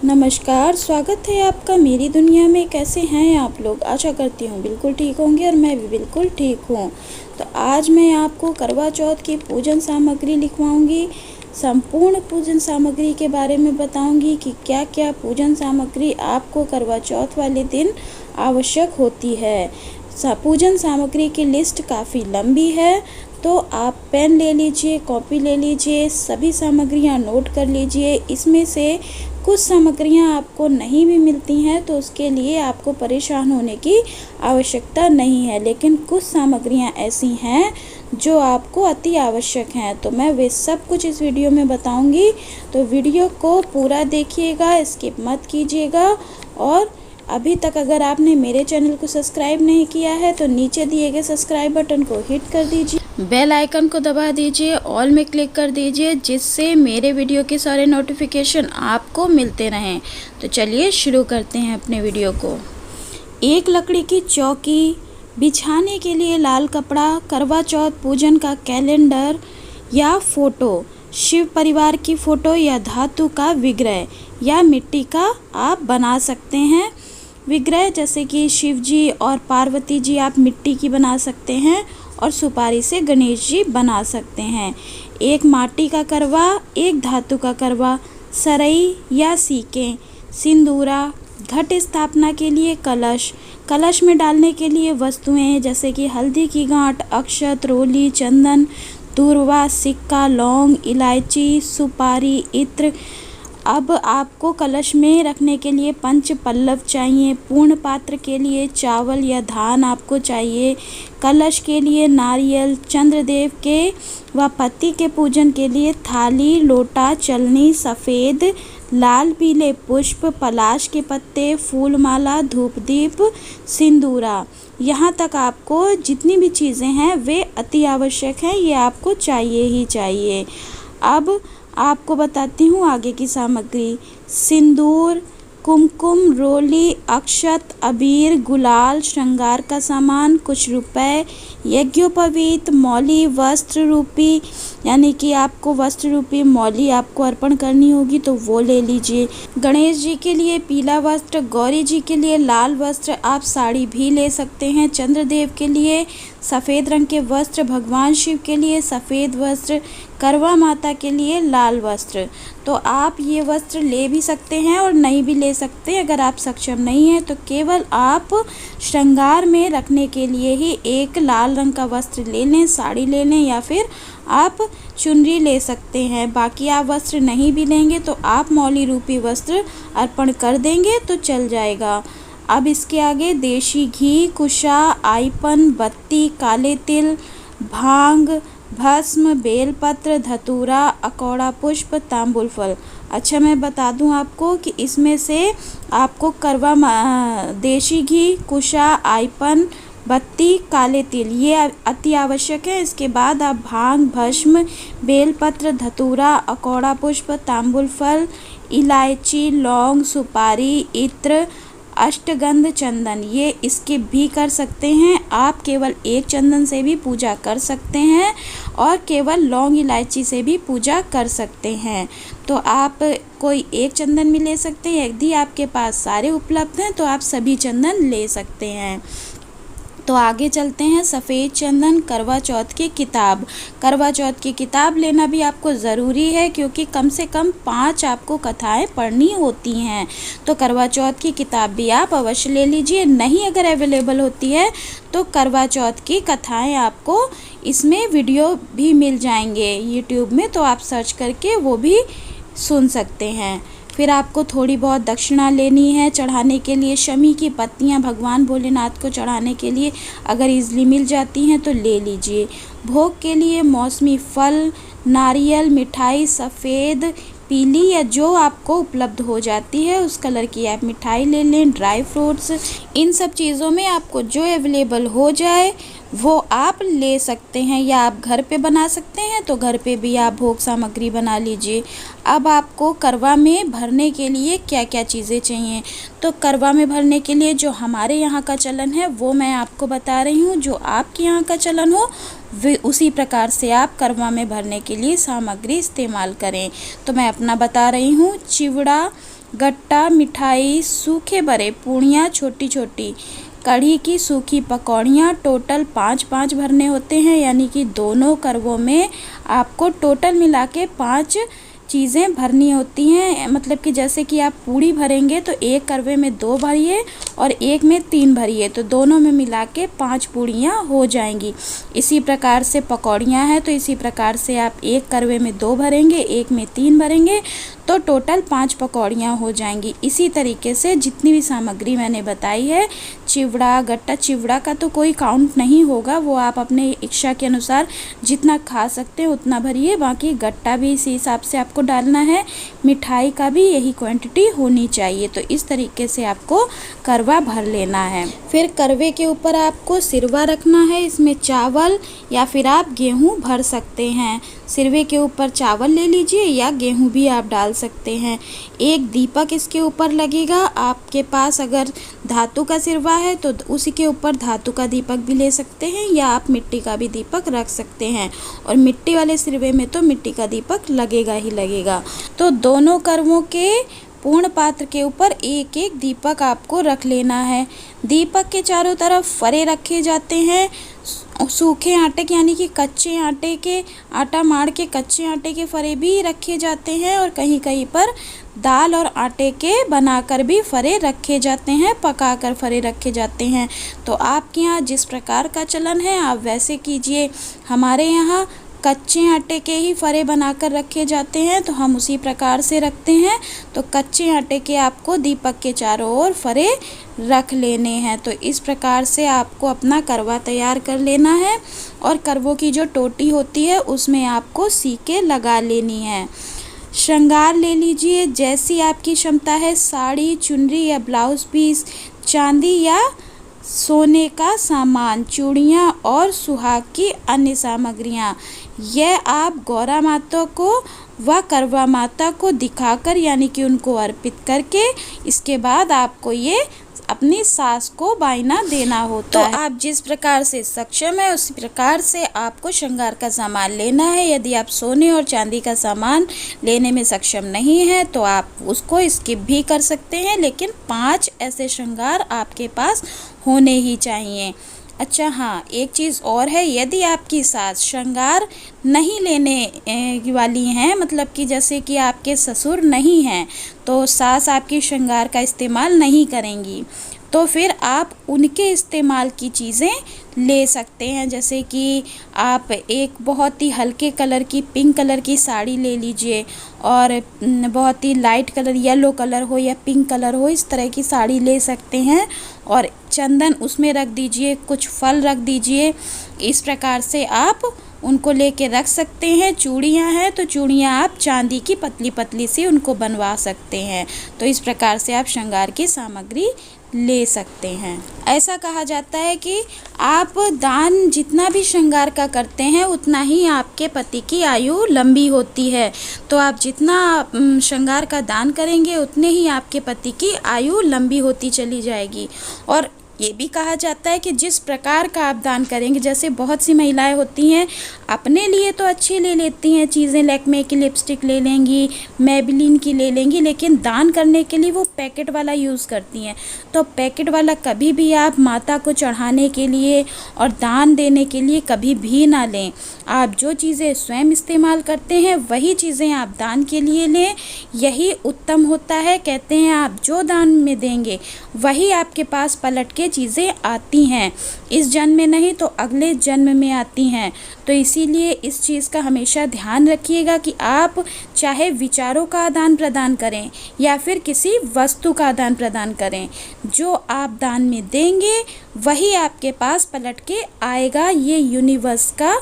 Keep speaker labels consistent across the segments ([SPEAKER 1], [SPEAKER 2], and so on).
[SPEAKER 1] नमस्कार, स्वागत है आपका मेरी दुनिया में। कैसे हैं आप लोग? आशा करती हूँ बिल्कुल ठीक होंगे और मैं भी बिल्कुल ठीक हूँ। तो आज मैं आपको करवा चौथ की पूजन सामग्री लिखवाऊंगी। संपूर्ण पूजन सामग्री के बारे में बताऊंगी कि क्या क्या पूजन सामग्री आपको करवा चौथ वाले दिन आवश्यक होती है। पूजन सामग्री की लिस्ट काफ़ी लंबी है, तो आप पेन ले लीजिए, कॉपी ले लीजिए, सभी सामग्रियां नोट कर लीजिए। इसमें से कुछ सामग्रियां आपको नहीं भी मिलती हैं तो उसके लिए आपको परेशान होने की आवश्यकता नहीं है, लेकिन कुछ सामग्रियां ऐसी हैं जो आपको अति आवश्यक हैं। तो मैं वे सब कुछ इस वीडियो में बताऊंगी, तो वीडियो को पूरा देखिएगा, स्किप मत कीजिएगा। और अभी तक अगर आपने मेरे चैनल को सब्सक्राइब नहीं किया है तो नीचे दिए गए सब्सक्राइब बटन को हिट कर दीजिए, बेल आइकन को दबा दीजिए, ऑल में क्लिक कर दीजिए, जिससे मेरे वीडियो के सारे नोटिफिकेशन आपको मिलते रहें। तो चलिए शुरू करते हैं अपने वीडियो को। एक लकड़ी की चौकी, बिछाने के लिए लाल कपड़ा, करवा चौथ पूजन का कैलेंडर या फ़ोटो, शिव परिवार की फ़ोटो या धातु का विग्रह या मिट्टी का आप बना सकते हैं। विग्रह जैसे कि शिव जी और पार्वती जी आप मिट्टी की बना सकते हैं और सुपारी से गणेश जी बना सकते हैं। एक माटी का करवा, एक धातु का करवा, सरई या सीकें, सिंदूरा, घट स्थापना के लिए कलश, कलश में डालने के लिए वस्तुएं जैसे कि हल्दी की गांठ, अक्षत, रोली, चंदन, दूर्वा, सिक्का, लौंग, इलायची, सुपारी, इत्र। अब आपको कलश में रखने के लिए पंच पल्लव चाहिए। पूर्ण पात्र के लिए चावल या धान आपको चाहिए। कलश के लिए नारियल, चंद्रदेव के व पति के पूजन के लिए थाली, लोटा, चलनी, सफ़ेद लाल पीले पुष्प, पलाश के पत्ते, फूलमाला, धूपदीप, सिंदूरा। यहाँ तक आपको जितनी भी चीज़ें हैं वे अति आवश्यक हैं, ये आपको चाहिए ही चाहिए। अब आपको बताती हूँ आगे की सामग्री। सिंदूर, कुमकुम, रोली, अक्षत, अबीर, गुलाल, श्रृंगार का सामान, कुछ रुपए, यज्ञोपवीत, मौली, वस्त्र रूपी, यानी कि आपको वस्त्र रूपी मौली आपको अर्पण करनी होगी तो वो ले लीजिए। गणेश जी के लिए पीला वस्त्र, गौरी जी के लिए लाल वस्त्र, आप साड़ी भी ले सकते हैं। चंद्रदेव के लिए सफ़ेद रंग के वस्त्र, भगवान शिव के लिए सफ़ेद वस्त्र, करवा माता के लिए लाल वस्त्र। तो आप ये वस्त्र ले भी सकते हैं और नहीं भी ले सकते। अगर आप सक्षम नहीं हैं तो केवल आप श्रृंगार में रखने के लिए ही एक लाल रंग का वस्त्र ले लें, साड़ी ले लें, या फिर आप चुनरी ले सकते हैं। बाकी आप वस्त्र नहीं भी लेंगे तो आप मौली रूपी वस्त्र अर्पण कर देंगे तो चल जाएगा। अब इसके आगे देशी घी, कुशा, आईपन, बत्ती, काले तिल, भांग, भस्म, बेलपत्र, धतूरा, अकौड़ा पुष्प, तांबुल फल। अच्छा, मैं बता दूं आपको कि इसमें से आपको करवा देशी घी, कुशा, आईपन, बत्ती, काले तिल ये अति आवश्यक है। इसके बाद आप भांग, भस्म, बेलपत्र, धतूरा, अकौड़ा पुष्प, तांबुल फल, इलायची, लौंग, सुपारी, इत्र, अष्टगंध, चंदन ये स्किप भी कर सकते हैं। आप केवल एक चंदन से भी पूजा कर सकते हैं और केवल लौंग इलायची से भी पूजा कर सकते हैं। तो आप कोई एक चंदन भी ले सकते हैं। यदि आपके पास सारे उपलब्ध हैं तो आप सभी चंदन ले सकते हैं। तो आगे चलते हैं। सफ़ेद चंदन, करवा चौथ की किताब। करवा चौथ की किताब लेना भी आपको ज़रूरी है क्योंकि कम से कम 5 आपको कथाएं पढ़नी होती हैं। तो करवा चौथ की किताब भी आप अवश्य ले लीजिए। नहीं अगर अवेलेबल होती है तो करवा चौथ की कथाएं आपको इसमें वीडियो भी मिल जाएंगे यूट्यूब में, तो आप सर्च करके वो भी सुन सकते हैं। फिर आपको थोड़ी बहुत दक्षिणा लेनी है चढ़ाने के लिए। शमी की पत्तियां भगवान भोलेनाथ को चढ़ाने के लिए अगर इजली मिल जाती हैं तो ले लीजिए। भोग के लिए मौसमी फल, नारियल, मिठाई, सफ़ेद, पीली या जो आपको उपलब्ध हो जाती है उस कलर की आप मिठाई ले लें। ड्राई फ्रूट्स, इन सब चीज़ों में आपको जो अवेलेबल हो जाए वो आप ले सकते हैं, या आप घर पे बना सकते हैं तो घर पे भी आप भोग सामग्री बना लीजिए। अब आपको करवा में भरने के लिए क्या क्या चीज़ें चाहिए, तो करवा में भरने के लिए जो हमारे यहाँ का चलन है वो मैं आपको बता रही हूँ। जो आपके यहाँ का चलन हो वे उसी प्रकार से आप करवा में भरने के लिए सामग्री इस्तेमाल करें। तो मैं अपना बता रही हूँ। चिवड़ा, गट्टा, मिठाई, सूखे बड़े पूड़ियाँ छोटी छोटी, कढ़ी की सूखी पकौड़ियाँ। टोटल 5-5 भरने होते हैं, यानी कि दोनों करवों में आपको टोटल मिला के 5 चीज़ें भरनी होती हैं। मतलब कि जैसे कि आप पूड़ी भरेंगे तो एक करवे में 2 भरिए और एक में 3 भरिए, तो दोनों में मिला के 5 पूड़ियाँ हो जाएंगी। इसी प्रकार से पकौड़ियाँ हैं तो इसी प्रकार से आप एक करवे में 2 भरेंगे, एक में 3 भरेंगे, तो टोटल 5 पकौड़ियाँ हो जाएंगी। इसी तरीके से जितनी भी सामग्री मैंने बताई है, चिवड़ा, गट्टा, चिवड़ा का तो कोई काउंट नहीं होगा, वो आप अपने इच्छा के अनुसार जितना खा सकते हैं उतना भरिए। बाकी गट्टा भी इसी हिसाब से आपको डालना है, मिठाई का भी यही क्वांटिटी होनी चाहिए। तो इस तरीके से आपको करवा भर लेना है। फिर करवे के ऊपर आपको सिरवा रखना है, इसमें चावल या फिर आप गेहूँ भर सकते हैं। सिरवे के ऊपर चावल ले लीजिए या गेहूँ भी आप डाल सकते हैं। एक दीपक इसके ऊपर लगेगा। आपके पास अगर धातु का सिरवा है तो उसी के ऊपर धातु का दीपक भी ले सकते हैं, या आप मिट्टी का भी दीपक रख सकते हैं। और मिट्टी वाले सिरवे में तो मिट्टी का दीपक लगेगा ही लगेगा। तो दोनों करवों के पूर्ण पात्र के ऊपर एक एक दीपक आपको रख लेना है। दीपक के चारों तरफ फरे रखे जाते हैं, सूखे आटे के, यानी कि कच्चे आटे के, आटा मार के कच्चे आटे के फरे भी रखे जाते हैं, और कहीं कहीं पर दाल और आटे के बनाकर भी फरे रखे जाते हैं, पकाकर फरे रखे जाते हैं। तो आपके यहाँ जिस प्रकार का चलन है आप वैसे कीजिए। हमारे यहाँ कच्चे आटे के ही फरे बनाकर रखे जाते हैं, तो हम उसी प्रकार से रखते हैं। तो कच्चे आटे के आपको दीपक के चारों ओर फरे रख लेने हैं। तो इस प्रकार से आपको अपना करवा तैयार कर लेना है। और करवों की जो टोटी होती है उसमें आपको सीके लगा लेनी है। श्रृंगार ले लीजिए, जैसी आपकी क्षमता है, साड़ी, चुनरी या ब्लाउज पीस, चांदी या सोने का सामान, चूड़ियाँ और सुहाग की अन्य सामग्रियाँ। यह आप गौरा माता को व करवा माता को दिखाकर, यानी कि उनको अर्पित करके, इसके बाद आपको ये अपनी सास को बायना देना होता है। तो आप जिस प्रकार से सक्षम है उसी प्रकार से आपको श्रृंगार का सामान लेना है। यदि आप सोने और चांदी का सामान लेने में सक्षम नहीं है तो आप उसको स्किप भी कर सकते हैं, लेकिन 5 ऐसे श्रृंगार आपके पास होने ही चाहिए। अच्छा हाँ, एक चीज़ और है, यदि आपकी सास श्रृंगार नहीं लेने वाली हैं, मतलब कि जैसे कि आपके ससुर नहीं हैं, तो सास आपकी श्रृंगार का इस्तेमाल नहीं करेंगी, तो फिर आप उनके इस्तेमाल की चीज़ें ले सकते हैं। जैसे कि आप एक बहुत ही हल्के कलर की, पिंक कलर की साड़ी ले लीजिए, और बहुत ही लाइट कलर, येलो कलर हो या पिंक कलर हो, इस तरह की साड़ी ले सकते हैं। और चंदन उसमें रख दीजिए, कुछ फल रख दीजिए, इस प्रकार से आप उनको लेके रख सकते हैं। चूड़ियाँ हैं तो चूड़ियाँ आप चांदी की पतली पतली सी उनको बनवा सकते हैं। तो इस प्रकार से आप श्रृंगार की सामग्री ले सकते हैं। ऐसा कहा जाता है कि आप दान जितना भी श्रृंगार का करते हैं उतना ही आपके पति की आयु लंबी होती है। तो आप जितना श्रृंगार का दान करेंगे उतने ही आपके पति की आयु लंबी होती चली जाएगी। और ये भी कहा जाता है कि जिस प्रकार का आप दान करेंगे, जैसे बहुत सी महिलाएं होती हैं अपने लिए तो अच्छी ले लेती हैं चीज़ें, लैक्मे की लिपस्टिक ले लेंगी, मेबेलिन की ले लेंगी, लेकिन दान करने के लिए वो पैकेट वाला यूज़ करती हैं। तो पैकेट वाला कभी भी आप माता को चढ़ाने के लिए और दान देने के लिए कभी भी ना लें। आप जो चीज़ें स्वयं इस्तेमाल करते हैं वही चीज़ें आप दान के लिए लें, यही उत्तम होता है। कहते हैं आप जो दान में देंगे वही आपके पास पलट के चीज़ें आती हैं, इस जन्म में नहीं तो अगले जन्म में आती हैं। तो इसीलिए इस चीज़ का हमेशा ध्यान रखिएगा कि आप चाहे विचारों का आदान प्रदान करें या फिर किसी वस्तु का आदान प्रदान करें, जो आप दान में देंगे वही आपके पास पलट के आएगा। ये यूनिवर्स का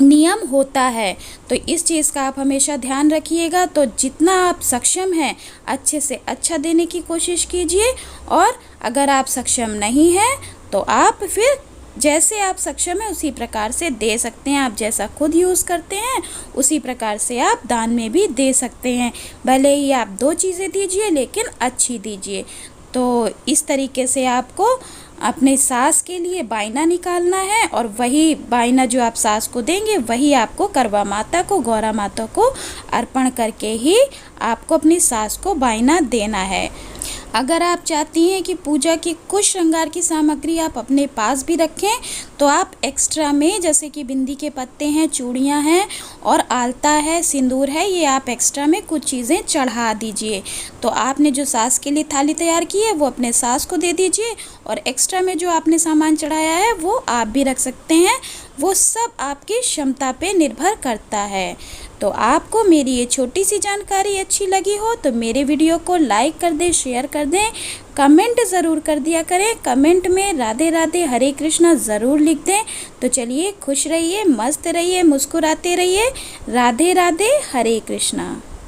[SPEAKER 1] नियम होता है। तो इस चीज़ का आप हमेशा ध्यान रखिएगा। तो जितना आप सक्षम हैं अच्छे से अच्छा देने की कोशिश कीजिए, और अगर आप सक्षम नहीं हैं तो आप फिर जैसे आप सक्षम हैं उसी प्रकार से दे सकते हैं। आप जैसा खुद यूज़ करते हैं उसी प्रकार से आप दान में भी दे सकते हैं। भले ही आप 2 चीज़ें दीजिए लेकिन अच्छी दीजिए। तो इस तरीके से आपको अपने सास के लिए बायना निकालना है और वही बायना जो आप सास को देंगे वही आपको करवा माता को, गौरा माता को अर्पण करके ही आपको अपनी सास को बायना देना है। अगर आप चाहती हैं कि पूजा की कुछ श्रृंगार की सामग्री आप अपने पास भी रखें तो आप एक्स्ट्रा में, जैसे कि बिंदी के पत्ते हैं, चूड़ियाँ हैं और आलता है, सिंदूर है, ये आप एक्स्ट्रा में कुछ चीज़ें चढ़ा दीजिए। तो आपने जो सास के लिए थाली तैयार की है वो अपने सास को दे दीजिए और एक्स्ट्रा में जो आपने सामान चढ़ाया है वो आप भी रख सकते हैं। वो सब आपकी क्षमता पे निर्भर करता है। तो आपको मेरी ये छोटी सी जानकारी अच्छी लगी हो तो मेरे वीडियो को लाइक कर दें, शेयर कर दें, कमेंट ज़रूर कर दिया करें। कमेंट में राधे राधे हरे कृष्णा ज़रूर लिख दें। तो चलिए, खुश रहिए, मस्त रहिए, मुस्कुराते रहिए। राधे राधे हरे कृष्णा।